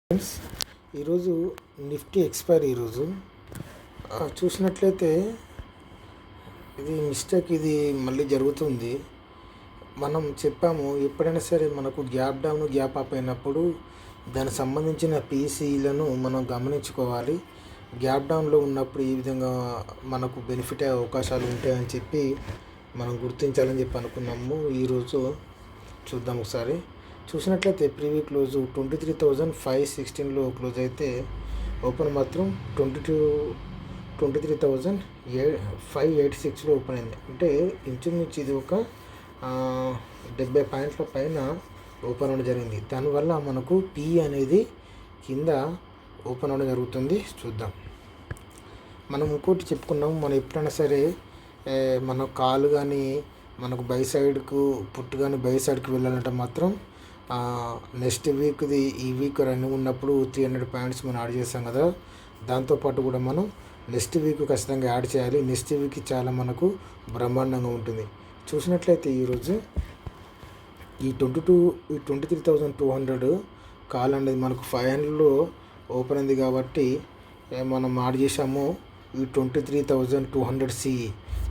Friends, ఈరోజు Nifty expiry ఈరోజు చూసినట్లయితే ఇది మిస్టేక్, ఇది మళ్ళీ జరుగుతుంది. మనం చెప్పాము ఎప్పుడైనా సరే మనకు గ్యాప్ డౌన్ గ్యాప్ అప్ అయినప్పుడు దానికి సంబంధించిన పీసీలను మనం గమనించుకోవాలి. గ్యాప్ డౌన్లో ఉన్నప్పుడు ఈ విధంగా మనకు బెనిఫిట్ అయ్యే అవకాశాలు ఉంటాయని చెప్పి మనం గుర్తించాలని చెప్పి అనుకున్నాము. ఈరోజు చూద్దాం ఒకసారి. చూసినట్లయితే ప్రీవీ క్లోజు 23,516లో క్లోజ్ అయితే ఓపెన్ మాత్రం 23,586లో ఓపెన్ అయింది. అంటే ఇంచుమించు ఇది ఒక 70 పాయింట్ల పైన ఓపెన్ అవ్వడం జరిగింది. దానివల్ల మనకు పీ అనేది కింద ఓపెన్ అవ్వడం జరుగుతుంది. చూద్దాం. మనం ఇంకోటి చెప్పుకున్నాము, మనం ఎప్పుడైనా సరే మన కాలు కానీ మనకు బై సైడ్కు పుట్టు కానీ బై సైడ్కి వెళ్ళాలంటే మాత్రం నెక్స్ట్ వీక్ది ఈ వీక్ రన్నింగ్ ఉన్నప్పుడు 300 పాయింట్స్ మనం యాడ్ చేస్తాం కదా, దాంతోపాటు కూడా మనం నెక్స్ట్ వీక్ ఖచ్చితంగా యాడ్ చేయాలి. నెక్స్ట్ వీక్ చాలా మనకు బ్రహ్మాండంగా ఉంటుంది. చూసినట్లయితే ఈరోజు ఈ 23,200 కాల్ అనేది మనకు 500లో ఓపెన్ అయింది కాబట్టి మనం యాడ్ చేసాము ఈ 23,200 సిఈ.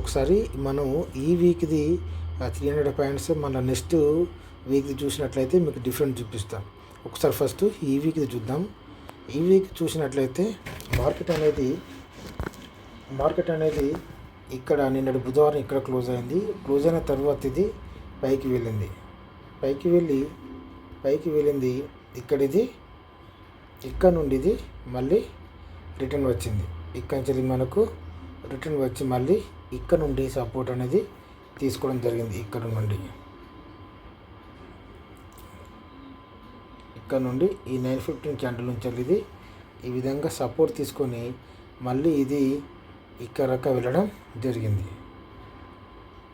ఒకసారి మనం ఈ వీక్ది 300 పాయింట్స్ మన నెక్స్ట్ వీక్ది చూసినట్లయితే మీకు డిఫరెంట్ చూపిస్తాం. ఒకసారి ఫస్ట్ ఈ వీక్ది చూద్దాం. ఈ వీక్ చూసినట్లయితే మార్కెట్ అనేది ఇక్కడ నిన్నటి బుధవారం ఇక్కడ క్లోజ్ అయింది. క్లోజ్ అయిన తర్వాత ఇది పైకి వెళ్ళింది. ఇక్కడ నుండి ఇది మళ్ళీ రిటర్న్ వచ్చింది. ఇక్కడ నుంచి మనకు రిటర్న్ వచ్చి మళ్ళీ ఇక్కడ నుండి సపోర్ట్ అనేది తీసుకోవడం జరిగింది. ఇక్కడ నుండి ఈ 915 క్యాండిల్ నుంచి ఇది ఈ విధంగా సపోర్ట్ తీసుకొని మళ్ళీ ఇది ఇక్కడ వెళ్ళడం జరిగింది.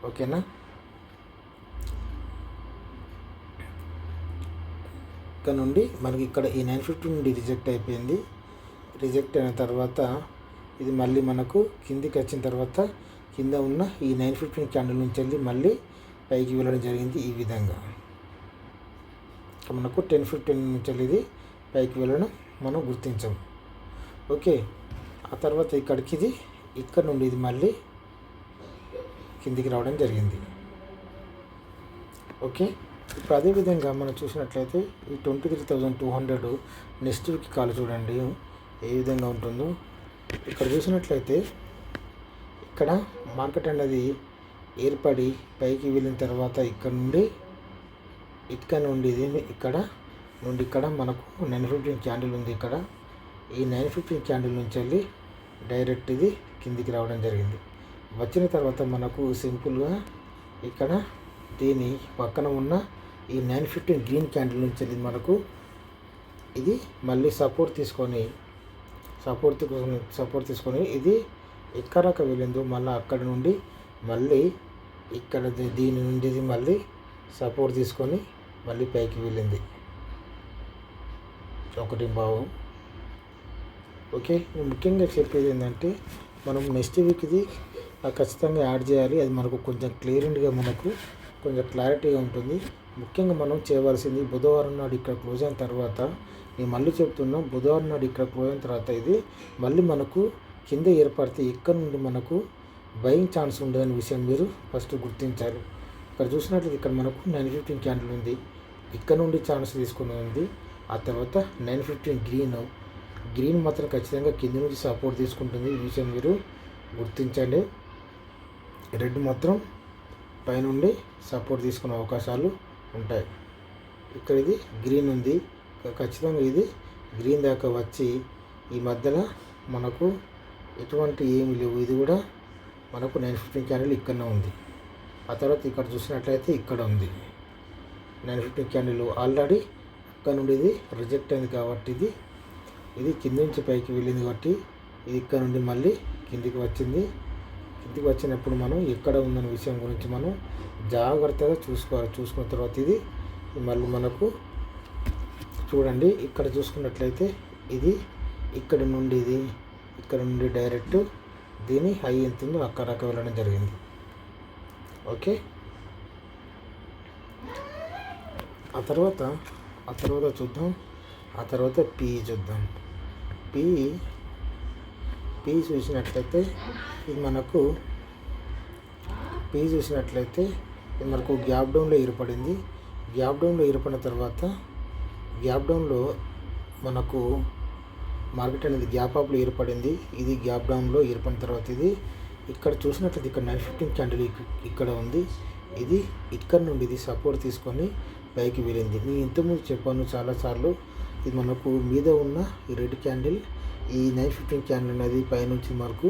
ఓకేనా. ఇక్కడ నుండి మనకి ఇక్కడ ఈ 915 నుండి రిజెక్ట్ అయిపోయింది. రిజెక్ట్ అయిన తర్వాత ఇది మళ్ళీ మనకు కిందికి వచ్చిన తర్వాత కింద ఉన్న ఈ 915 క్యాండిల్ నుంచి వెళ్ళి మళ్ళీ పైకి వెళ్ళడం జరిగింది. ఈ విధంగా మనకు 10-15 నుంచి వెళ్ళి ఇది పైకి వెళ్ళడం మనం గుర్తించాం. ఓకే. ఆ తర్వాత ఇక్కడ నుండి ఇది మళ్ళీ కిందికి రావడం జరిగింది. ఓకే. ఇప్పుడు అదేవిధంగా మనం చూసినట్లయితే ఈ 23,200 నెక్స్ట్ వీక్ కాల్ చూడండి ఏ విధంగా ఉంటుందో. ఇక్కడ చూసినట్లయితే ఇక్కడ మార్కెట్ అనేది ఏర్పడి పైకి వెళ్ళిన తర్వాత ఇక్కడ నుండి ఇక్కడ మనకు 915 క్యాండిల్ ఉంది. ఇక్కడ ఈ 915 క్యాండిల్ నుంచి వెళ్ళి డైరెక్ట్ ఇది కిందికి రావడం జరిగింది. వచ్చిన తర్వాత మనకు సింపుల్గా ఇక్కడ దీని పక్కన ఉన్న ఈ 915 గ్రీన్ క్యాండిల్ నుంచి వెళ్ళి మనకు ఇది మళ్ళీ సపోర్ట్ తీసుకొని ఇది ఎక్కడ వెళ్ళిందో మళ్ళీ అక్కడ నుండి మళ్ళీ ఇక్కడ దీని నుండి ఇది మళ్ళీ సపోర్ట్ తీసుకొని మళ్ళీ పైకి వెళ్ళింది. ఒకటి భావం. ఓకే. ముఖ్యంగా చెప్పేది ఏంటంటే మనం నెక్స్ట్ వీక్ ఇది ఖచ్చితంగా యాడ్ చేయాలి. అది మనకు కొంచెం మనకు కొంచెం క్లారిటీగా ఉంటుంది. ముఖ్యంగా మనం చేయవలసింది బుధవారం నాడు ఇక్కడ క్లోజ్ అయిన తర్వాత, నేను మళ్ళీ చెప్తున్నాం, బుధవారం నాడు ఇక్కడ క్లోజ్ అయిన తర్వాత ఇది మళ్ళీ మనకు కింద ఏర్పడితే ఇక్కడ నుండి మనకు బయింగ్ ఛాన్స్ ఉండదనే విషయం మీరు ఫస్ట్ గుర్తించాలి. ఇక్కడ చూసినట్లయితే ఇక్కడ మనకు 915 క్యాండిల్ ఉంది. ఇక్కడ నుండి ఛాన్స్ తీసుకుని ఉంది. ఆ తర్వాత 915 గ్రీన్ మాత్రం ఖచ్చితంగా కింద నుంచి సపోర్ట్ తీసుకుంటుంది. ఈ విషయం మీరు గుర్తించండి. రెడ్ మాత్రం పైనుండి సపోర్ట్ తీసుకునే అవకాశాలు ఉంటాయి. ఇక్కడ ఇది గ్రీన్ ఉంది. ఖచ్చితంగా ఇది గ్రీన్ దాకా వచ్చి ఈ మధ్యలో మనకు ఎటువంటి ఏమీ లేవు. ఇది కూడా మనకు 915 క్యాండిల్ ఇక్కడనే ఉంది. ఆ తర్వాత ఇక్కడ చూసినట్లయితే ఇక్కడ ఉంది 915 క్యాండిల్ ఆల్రెడీ ఇక్కడ నుండి ఇది రిజెక్ట్ అయింది కాబట్టి ఇది కింద నుంచి పైకి వెళ్ళింది కాబట్టి ఇది ఇక్కడ నుండి మళ్ళీ కిందికి వచ్చింది. కిందికి వచ్చినప్పుడు మనం ఎక్కడ ఉందన్న విషయం గురించి మనం జాగ్రత్తగా చూసుకోవాలి. చూసుకున్న తర్వాత ఇది మళ్ళీ మనకు చూడండి ఇక్కడ చూసుకున్నట్లయితే ఇది ఇక్కడ నుండి డైరెక్ట్ దీని హై ఎంత ఉందో అక్కడ వెళ్ళడం జరిగింది. ఓకే. ఆ తర్వాత చూద్దాం ఆ తర్వాత పి చూద్దాం. పి పి చూసినట్లయితే ఇది మనకు ఇది మనకు గ్యాప్ డౌన్లో ఏర్పడింది. గ్యాప్ డౌన్లో ఏర్పడిన తర్వాత గ్యాప్ డౌన్లో మనకు మార్కెట్ అనేది గ్యాప్ అప్లో ఏర్పడింది. ఇది గ్యాప్ డౌన్లో ఏర్పడిన తర్వాత ఇది ఇక్కడ చూసినట్లయితే ఇక్కడ 915 క్యాండిల్ ఇక్కడ ఉంది. ఇది ఇక్కడ నుండి ఇది సపోర్ట్ తీసుకొని పైకి వెళ్ళింది. నేను ఇంతకుముందు చెప్పాను చాలాసార్లు, ఇది మనకు మీద ఉన్న ఈ రెడ్ క్యాండిల్, ఈ 915 క్యాండిల్ అనేది పైనుంచి మనకు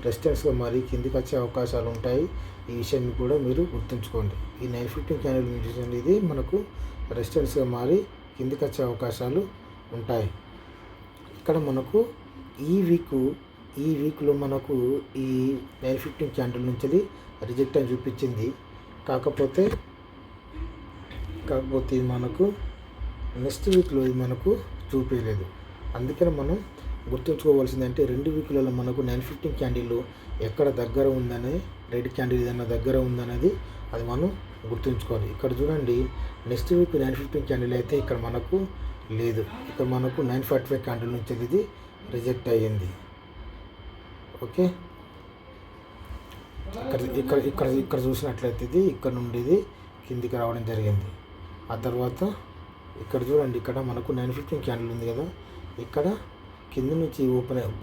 రెసిస్టెన్స్గా మారి కిందికి వచ్చే అవకాశాలు ఉంటాయి. ఈ విషయాన్ని కూడా మీరు గుర్తుంచుకోండి. ఈ 915 క్యాండిల్ చూడండి, ఇది మనకు రెసిస్టెన్స్గా మారి కిందికి వచ్చే అవకాశాలు ఉంటాయి. ఇక్కడ మనకు ఈ వీక్లో మనకు ఈ 915 క్యాండిల్ నుంచి రిజెక్ట్ అని చూపించింది. కాకపోతే మనకు నెక్స్ట్ వీక్లో ఇది మనకు చూపించలేదు. అందుకని మనం గుర్తుంచుకోవాల్సిందంటే 2 వీక్లలో మనకు 915 క్యాండిల్ ఎక్కడ దగ్గర ఉందనే, రెడ్ క్యాండిల్ ఏదైనా దగ్గర ఉందనేది అది మనం గుర్తుంచుకోవాలి. ఇక్కడ చూడండి, నెక్స్ట్ వీక్ 915 క్యాండిల్ అయితే ఇక్కడ మనకు లేదు. ఇక్కడ మనకు 945 క్యాండిల్ నుంచి ఇది రిజెక్ట్ అయ్యింది. ఓకే, ఇక్కడ చూసినట్లయితే ఇది ఇక్కడ నుండి ఇది కిందికి రావడం జరిగింది. ఆ తర్వాత ఇక్కడ చూడండి, ఇక్కడ మనకు 915 క్యాండిల్ ఉంది కదా, ఇక్కడ కింద నుంచి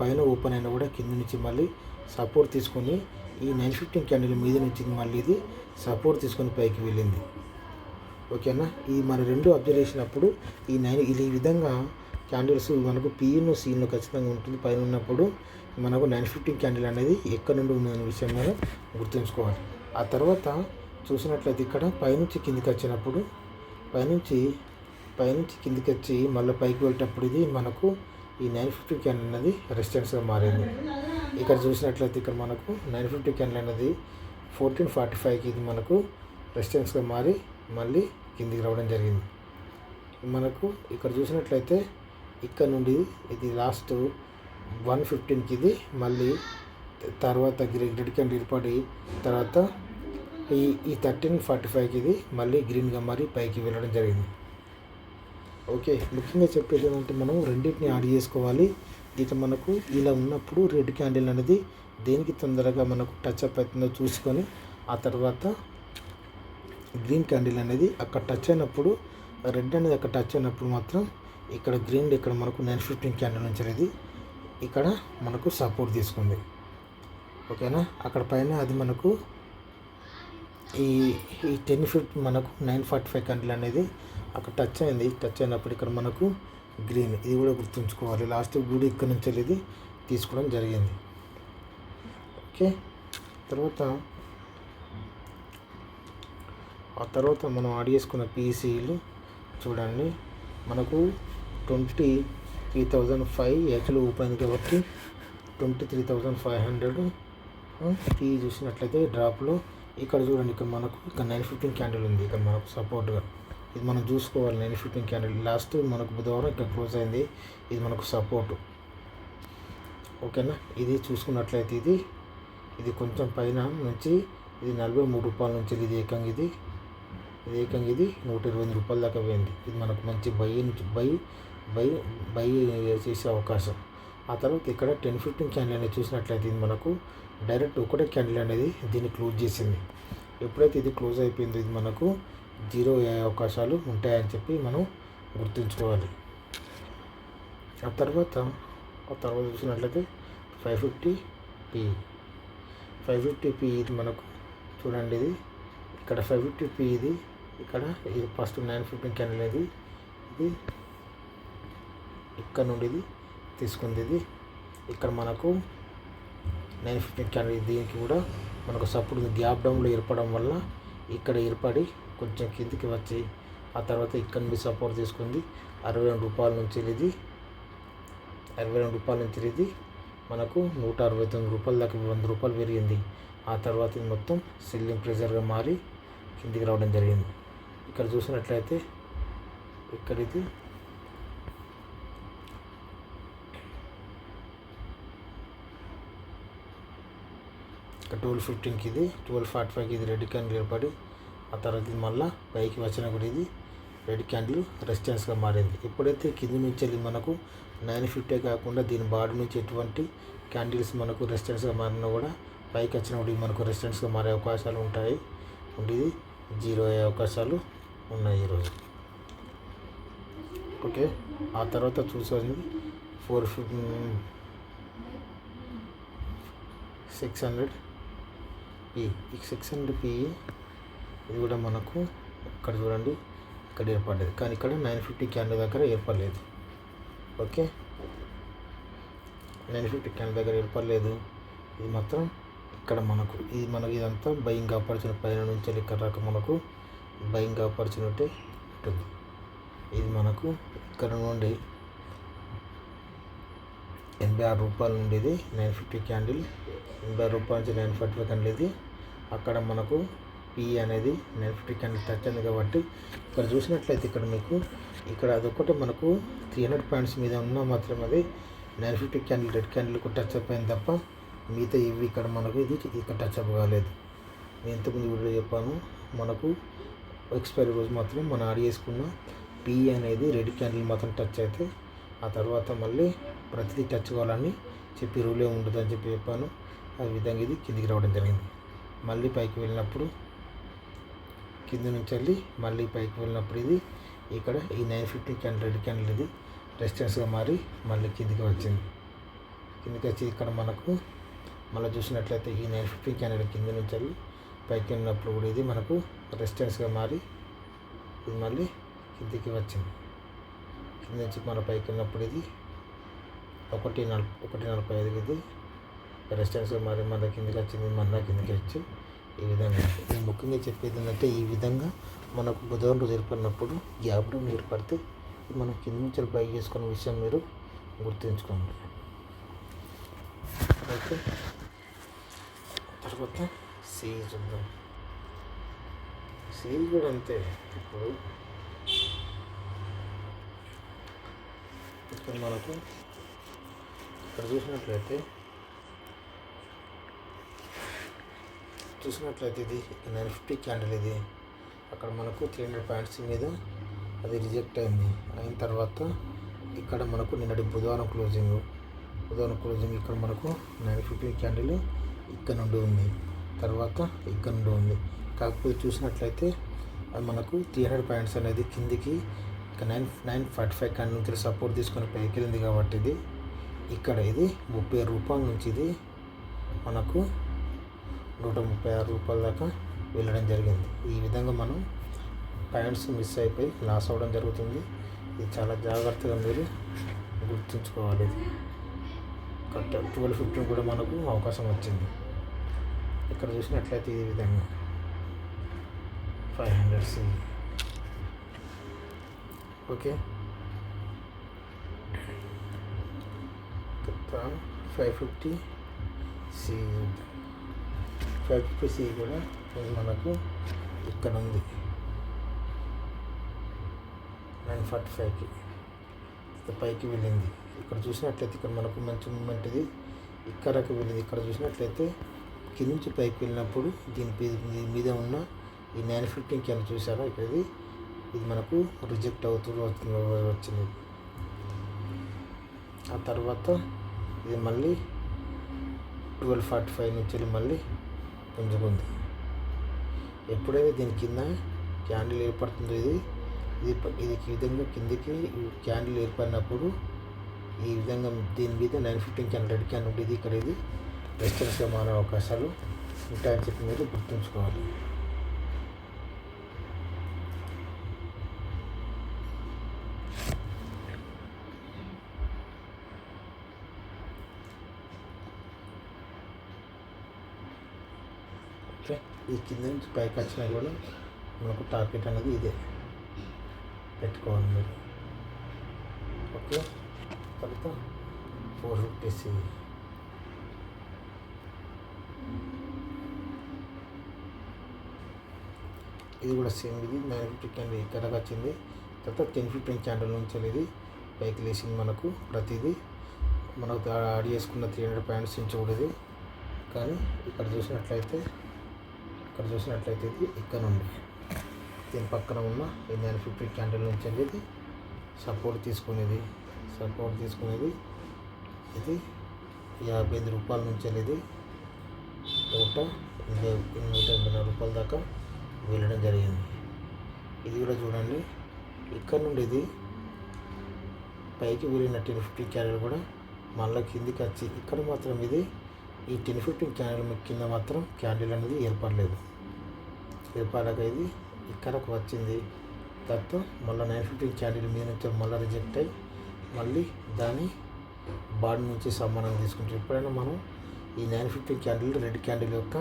పైన ఓపెన్ అయినా కూడా కింద నుంచి మళ్ళీ సపోర్ట్ తీసుకొని ఈ 915 క్యాండిల్ మీద నుంచి మళ్ళీ ఇది సపోర్ట్ తీసుకొని పైకి వెళ్ళింది. ఓకేనా, ఈ మన రెండు అబ్జర్వేషన్ అప్పుడు ఈ విధంగా క్యాండిల్స్ మనకు పిను సీన్లో ఖచ్చితంగా ఉంటుంది. పైన ఉన్నప్పుడు మనకు 915 క్యాండిల్ అనేది ఎక్కడ నుండి ఉందనే విషయం మనం గుర్తుంచుకోవాలి. ఆ తర్వాత చూసినట్లయితే ఇక్కడ పైనుంచి కిందికి వచ్చినప్పుడు పైనుంచి కిందికి వచ్చి మళ్ళీ పైకి వెళ్ళేటప్పుడు ఇది మనకు ఈ 950 క్యాండిల్ అనేది రెసిస్టెన్స్గా మారింది. ఇక్కడ చూసినట్లయితే ఇక్కడ మనకు 950 క్యాండిల్ అనేది 1445కి ఇది మనకు రెసిస్టెన్స్గా మారి మళ్ళీ కిందికి రావడం జరిగింది. మనకు ఇక్కడ చూసినట్లయితే ఇక్కడ నుండి ఇది లాస్ట్ 115కి ఇది మళ్ళీ తర్వాత రెడ్ క్యాండిల్ ఏర్పడి తర్వాత ఈ 1345కి ఇది మళ్ళీ గ్రీన్గా మారి పైకి వెళ్ళడం జరిగింది. ఓకే, ముఖ్యంగా చెప్పేది ఏంటంటే మనం రెండింటిని యాడ్ చేసుకోవాలి. ఇక మనకు ఇలా ఉన్నప్పుడు రెడ్ క్యాండిల్ అనేది దేనికి తొందరగా మనకు టచ్ అప్ అవుతుందో చూసుకొని ఆ తర్వాత గ్రీన్ క్యాండిల్ అనేది అక్కడ టచ్ అయినప్పుడు, రెడ్ అనేది అక్కడ టచ్ అయినప్పుడు మాత్రం ఇక్కడ గ్రీన్ ఇక్కడ మనకు 915 క్యాండిల్ నుంచి అనేది ఇక్కడ మనకు సపోర్ట్ తీసుకుంది. ఓకేనా, అక్కడ పైన అది మనకు ఈ 1050 మనకు 945 క్యాండిల్ అనేది అక్కడ టచ్ అయింది. టచ్ అయినప్పుడు ఇక్కడ మనకు గ్రీన్, ఇది కూడా గుర్తుంచుకోవాలి. లాస్ట్ కూడా ఇక్కడ నుంచి ఇది తీసుకోవడం జరిగింది. ఓకే, తర్వాత మనం యాడ్ చేసుకున్న పీసీలు చూడండి, మనకు 23,500 యాక్చువల్లీ ఓపెన్ కాబట్టి 23,500 పీ చూసినట్లయితే డ్రాప్లో ఇక్కడ చూడండి, ఇక్కడ మనకు ఇక్కడ 915 క్యాండిల్ ఉంది. ఇక్కడ మనకు సపోర్ట్గా ఇది మనం చూసుకోవాలి. 915 క్యాండిల్ లాస్ట్ మనకు బుధవారం ఇక్కడ క్లోజ్ అయింది. ఇది మనకు సపోర్టు. ఓకేనా, ఇది చూసుకున్నట్లయితే ఇది కొంచెం పైన నుంచి ఇది 43 రూపాయల నుంచి ఇది ఏకంగా ఇది 120 రూపాయల దాకా పోయింది. ఇది మనకు మంచి బై చేసే అవకాశం. ఆ తర్వాత ఇక్కడ 10-15 క్యాండిల్ అనేది చూసినట్లయితే ఇది మనకు డైరెక్ట్ ఒకటే క్యాండిల్ అనేది దీన్ని క్లోజ్ చేసింది. ఎప్పుడైతే ఇది క్లోజ్ అయిపోయిందో ఇది మనకు 0 అయ్యే అవకాశాలు ఉంటాయని చెప్పి మనం గుర్తుంచుకోవాలి. ఆ తర్వాత చూసినట్లయితే 550p ఇది మనకు చూడండి, ఇది ఇక్కడ 550p ఇది ఇక్కడ ఇది ఫస్ట్ 915 క్యాండిల్ అనేది ఇది ఇక్కడ నుండి ఇది తీసుకుంది. ఇది ఇక్కడ మనకు 915 క్యాండిల్ దీనికి కూడా మనకు సపోర్ట్ గ్యాప్ డౌన్లో ఏర్పడడం వల్ల ఇక్కడ ఏర్పడి కొంచెం కిందికి వచ్చి ఆ తర్వాత ఇక్కడ నుండి సపోర్ట్ తీసుకుంది. 62 రూపాయల నుంచి ఇది మనకు 169 రూపాయల దాకా 100 రూపాయలు పెరిగింది. ఆ తర్వాత ఇది మొత్తం సెల్లింగ్ ప్రెజర్గా మారి కిందికి రావడం జరిగింది. ఇక్కడ చూసినట్లయితే ఇక్కడ ఇది ఇక్కడ 1215కి ఇది 1245కి ఇది రెడ్ క్యాండిల్ ఏర్పడి ఆ తర్వాత ఇది మళ్ళీ పైకి వచ్చినప్పుడు ఇది రెడ్ క్యాండిల్ రెసిస్టెన్స్గా మారింది. ఎప్పుడైతే కింది నుంచి వెళ్ళి మనకు 950 కాకుండా దీని బాడీ నుంచి ఎటువంటి క్యాండిల్స్ మనకు రెసిస్టెన్స్గా మారినా కూడా పైకి వచ్చినప్పుడు మనకు రెసిస్టెన్స్గా మారే అవకాశాలు ఉంటాయి. ఇది 0 అయ్యే అవకాశాలు ఉన్నాయి ఈరోజు. ఓకే, ఆ తర్వాత చూసేది 600 పి. ఈ 600 పి ఇది కూడా మనకు ఇక్కడ చూడండి, ఇక్కడ ఏర్పడలేదు, కానీ ఇక్కడ 950 క్యాండిల్ దగ్గర ఏర్పడలేదు. ఓకే, 950 క్యాండిల్ దగ్గర ఏర్పడలేదు. ఇది మాత్రం ఇక్కడ మనకు ఇదంతా బయింగ్ ఆపర్చునిటీ పైన నుంచి ఇక్కడ దాకా మనకు బయింగ్ ఆపర్చునిటీ ఉంటుంది. ఇది మనకు ఇక్కడ నుండి 86 రూపాయల నుండి ఇది 950 క్యాండిల్, 86 రూపాయల నుంచి 945 క్యాండిల్. ఇది అక్కడ మనకు పి అనేది 950 క్యాండిల్ టచ్ అయింది కాబట్టి ఇక్కడ చూసినట్లయితే ఇక్కడ మీకు ఇక్కడ అదొకటి మనకు 300 పాయింట్స్ మీద ఉన్న మాత్రం అది 950 క్యాండిల్ రెడ్ క్యాండిల్కు టచ్ అయిపోయింది తప్ప మిగతా ఇవి ఇక్కడ మనకు ఇది ఇక్కడ టచ్ అప్ కాలేదు. నేను ఇంతకుముందు వీడియో చెప్పాను, మనకు ఎక్స్పైరీ రోజు మాత్రం మనం యాడ్ చేసుకున్న పి అనేది రెడ్ క్యాండిల్ మాత్రం టచ్ అయితే ఆ తర్వాత మళ్ళీ ప్రతిదీ టచ్ కావాలని చెప్పి రూలే ఉండదని చెప్పి చెప్పాను. ఆ విధంగా ఇది కిందికి రావడం జరిగింది. మళ్ళీ పైకి వెళ్ళినప్పుడు కింది నుంచి వెళ్ళి మళ్ళీ పైకి వెళ్ళినప్పుడు ఇది ఇక్కడ ఈ 950 క్యాండిల్ రెడ్ క్యాండిల్ ఇది రెసిస్టెన్స్గా మారి మళ్ళీ కిందికి వచ్చింది. కిందికి వచ్చి ఇక్కడ మనకు మళ్ళీ చూసినట్లయితే ఈ 950 క్యాండిల్ కింది నుంచి వెళ్ళి పైకి వెళ్ళినప్పుడు కూడా ఇది మనకు రెసిస్టెన్స్గా మారి ఇది మళ్ళీ కిందికి వచ్చింది. కింద నుంచి మన పైకి వెళ్ళినప్పుడు ఇది 1.45 ఇది రెసిస్టెన్స్గా మారి మన కిందికి వచ్చింది, మన కిందికి వచ్చి ఈ విధంగా. నేను ముఖ్యంగా చెప్పేది ఏంటంటే ఈ విధంగా మనకు బుధవారం రోజు ఏర్పడినప్పుడు గ్యాప్ డౌన్ ఏర్పడితే మనం కింద నుంచి బై చేసుకున్న విషయం మీరు గుర్తుంచుకోండి. ఓకే, తర్వాత సిఈ చూద్దాం. సిఈ కూడా అంతే. ఇప్పుడు ఇక్కడ మనకు ఇక్కడ చూసినట్లయితే ఇది 950 క్యాండిల్ ఇది అక్కడ మనకు 300 పాయింట్స్ మీద అది రిజెక్ట్ అయింది. అయిన తర్వాత ఇక్కడ మనకు నిన్నటి బుధవారం క్లోజింగ్ ఇక్కడ మనకు 950 క్యాండిల్ ఇక్కడ నుండి ఉంది, తర్వాత ఇక్కడ నుండి ఉంది. కాకపోతే చూసినట్లయితే అది మనకు 300 పాయింట్స్ అనేది కిందికి 945 క్యాండిల్ నుంచి సపోర్ట్ తీసుకొని పైకి వెళ్ళింది కాబట్టి ఇది ఇక్కడ ఇది 30 రూపాయల నుంచి ఇది మనకు 136 రూపాయల దాకా వెళ్ళడం జరిగింది. ఈ విధంగా మనం పాయింట్స్ మిస్ అయిపోయి లాస్ అవ్వడం జరుగుతుంది. ఇది చాలా జాగ్రత్తగా మీరు గుర్తుంచుకోవాలి. ఇది 12.15 కూడా మనకు అవకాశం వచ్చింది. ఇక్కడ చూసినట్లయితే ఈ విధంగా 500 సి. Okay, 550 C. 550 సి కూడా మనకు ఇక్కడ ఉంది 945కి పైకి వెళ్ళింది. ఇక్కడ చూసినట్లయితే ఇక్కడ మనకు మంచి మూమెంట్ ఇది ఇక్కడకి వెళ్ళింది. ఇక్కడ చూసినట్లయితే కింద నుంచి పైకి వెళ్ళినప్పుడు దీని మీద ఉన్న ఈ 950 క్యాండిల్ చూసారా, ఇక్కడ ఇది మనకు రిజెక్ట్ అవుతూ వచ్చింది. ఆ తర్వాత ఇది మళ్ళీ 1245 నుంచి వెళ్ళి మళ్ళీ పుంజుకుంది. ఎప్పుడైతే దీని కింద క్యాండిల్ ఏర్పడుతుందో ఇది ఈ విధంగా కిందికి క్యాండిల్ ఏర్పడినప్పుడు ఈ విధంగా దీని మీద 950 క్యాండిల్ రెడ్ క్యాండిల్ ఉంటుంది. ఇక్కడ ఇది రెసిస్టెన్స్గా మారే అవకాశాలు ఉంటాయని చెప్పి మీరు గుర్తుంచుకోవాలి. ఓకే, ఈ కింద నుంచి పైకి వచ్చినా కూడా మనకు టార్గెట్ అనేది ఇదే పెట్టుకోవాలి మీరు. ఓకే, తర్వాత 450 ఇది కూడా సేమ్. ఇది 950 క్యాండిల్ ఇక్కడకి వచ్చింది. తర్వాత 10-15 క్యాండిల్ నుంచి ఇది పైకి లేచింది. మనకు ప్రతిదీ మనకు యాడ్ చేసుకున్న 300 పాయింట్స్ నుంచి కూడా ఇది. కానీ ఇక్కడ చూసినట్లయితే ఇది ఇక్కడ నుండి దీని పక్కన ఉన్న ఈ 950 క్యాండిల్ నుంచి ఇది సపోర్ట్ తీసుకునేది ఇది 55 రూపాయల నుంచి ఇది 180 రూపాయల దాకా వెళ్ళడం జరిగింది. ఇది కూడా చూడండి, ఇక్కడ నుండి ఇది పైకి వెళ్ళిన 1050 క్యాండిల్ కూడా మళ్ళీ కిందికి వచ్చి ఇక్కడ మాత్రం ఇది ఈ 1050 క్యాండిల్ కింద మాత్రం క్యాండిల్ అనేది ఏర్పడలేదు. ఏర్పడక ఇది ఇక్కడకు వచ్చింది. తర్వాత మళ్ళీ 950 క్యాండిల్ మీద నుంచి మళ్ళీ రిజెక్ట్ అయ్యి మళ్ళీ దాని బాడీ నుంచి సమానం తీసుకుంటాం. ఎప్పుడైనా మనం ఈ 950 క్యాండిల్ రెడ్ క్యాండిల్ యొక్క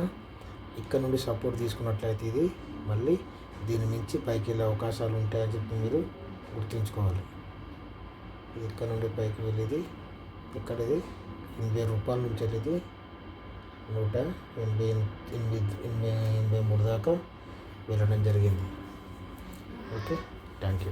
ఇక్కడ నుండి సపోర్ట్ తీసుకున్నట్లయితే ఇది మళ్ళీ దీని మించి పైకి వెళ్ళే అవకాశాలు ఉంటాయని చెప్పి మీరు గుర్తుంచుకోవాలి. ఇది ఇక్కడ నుండి పైకి వెళ్ళేది ఇక్కడ ఇది 80 రూపాయల నుంచి వెళ్ళేది 183 దాకా వెళ్ళడం జరిగింది. Okay, thank you.